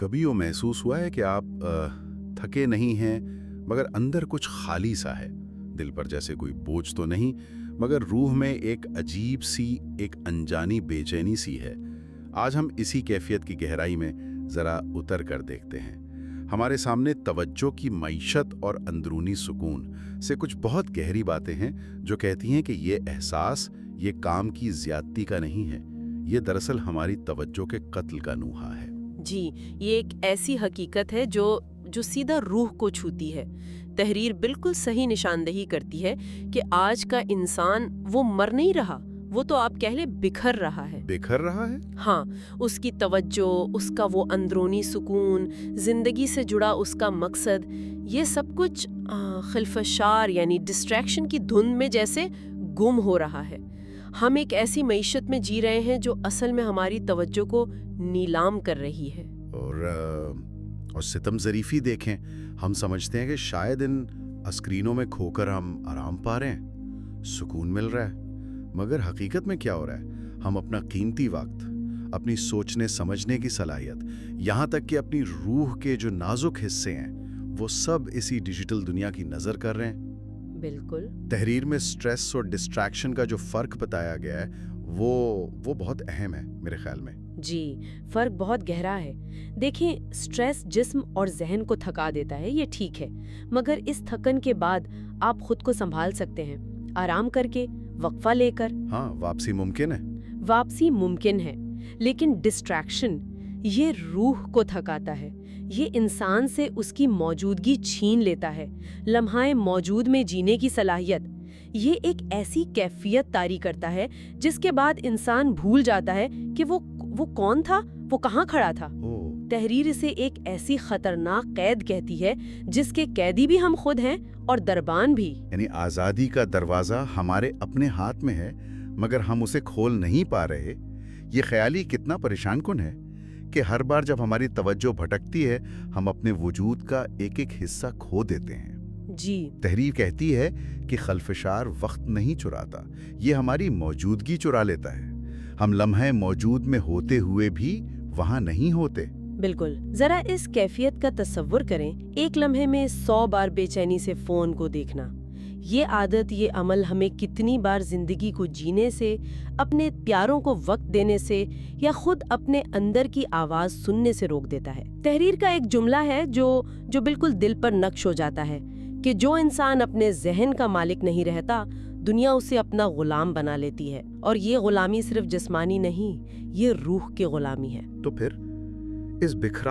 कभी वो महसूस हुआ है कि आप थके नहीं हैं मगर अंदर कुछ खाली सा है? दिल पर जैसे कोई बोझ तो नहीं, मगर रूह में एक अजीब सी, एक अनजानी बेचैनी सी है। आज हम इसी कैफियत की गहराई में ज़रा उतर कर देखते हैं। हमारे सामने तवज्जो की मईशत और अंदरूनी सुकून से कुछ बहुत गहरी बातें हैं जो कहती हैं कि ये एहसास ये काम की ज़्यादती का नहीं है, ये दरअसल हमारी तवज्जो के कत्ल का नूहा है। जी, ये एक ऐसी हकीकत है जो सीधा रूह को छूती है। तहरीर बिल्कुल सही निशानदेही करती है कि आज का इंसान वो मर नहीं रहा, वो तो आप कह ले बिखर रहा है। बिखर रहा है? हाँ, उसकी तवज्जो, उसका वो अंदरूनी सुकून, जिंदगी से जुड़ा उसका मकसद, ये सब कुछ खिलफशार यानी डिस्ट्रैक्शन की धुंध में जैसे गुम हो रहा है। हम एक ऐसी मईशत में जी रहे हैं जो असल में हमारी तवज्जो को नीलाम कर रही है। और सितम ज़रीफ़ी देखें, हम समझते हैं कि शायद इन स्क्रीनों में खोकर हम आराम पा रहे हैं, सुकून मिल रहा है, मगर हकीकत में क्या हो रहा है? हम अपना कीमती वक्त, अपनी सोचने समझने की सलाहियत, यहाँ तक कि अपनी रूह के जो नाजुक हिस्से हैं, वो सब इसी डिजिटल दुनिया की नज़र कर रहे हैं। बिल्कुल। तहरीर में स्ट्रेस और डिस्ट्रैक्शन का जो फ़र्क बताया गया है वो बहुत अहम है मेरे ख्याल में। जी, फर्क बहुत गहरा है। देखिए, स्ट्रेस जिस्म और जहन को थका देता है, ये ठीक है, मगर इस थकन के बाद आप खुद को संभाल सकते हैं, आराम करके, वक्फा लेकर। हाँ, वापसी मुमकिन है। वापसी मुमकिन है, लेकिन डिस्ट्रैक्शन ये रूह को थकाता है। ये इंसान से उसकी मौजूदगी छीन लेता है, लम्हाए मौजूद में जीने की सलाहियत। ये एक ऐसी कैफियत तारी करता है जिसके बाद इंसान भूल जाता है कि वो कौन था, वो कहाँ खड़ा था। तहरीर इसे एक ऐसी खतरनाक कैद कहती है जिसके कैदी भी हम खुद हैं और दरबान भी। यानी आज़ादी का दरवाज़ा हमारे अपने हाथ में है, मगर हम उसे खोल नहीं पा रहे। ये ख्याली कितना परेशान कुन है कि हर बार जब हमारी तवज्जो भटकती है, हम अपने वजूद का एक एक हिस्सा खो देते हैं। जी, तहरीर कहती है कि खल्फशार वक्त नहीं चुराता, ये हमारी मौजूदगी चुरा लेता है। हम लम्हे मौजूद में होते हुए भी वहाँ नहीं होते। बिल्कुल। जरा इस कैफियत का तस्वुर करें, एक लम्हे में 100 बार बेचैनी से फोन को देखना। ये आदत, ये अमल हमें कितनी बार जिंदगी को जीने से, अपने प्यारों को वक्त देने से या खुद अपने अंदर की आवाज सुनने से रोक देता है। तहरीर का एक जुमला है जो बिल्कुल दिल पर नक्श हो जाता है कि जो इंसान अपने जहन का मालिक नहीं रहता, दुनिया उसे अपना गुलाम बना लेती है। और ये गुलामी सिर्फ जिस्मानी नहीं, ये रूह की गुलामी है। तो फिर इस बिखरा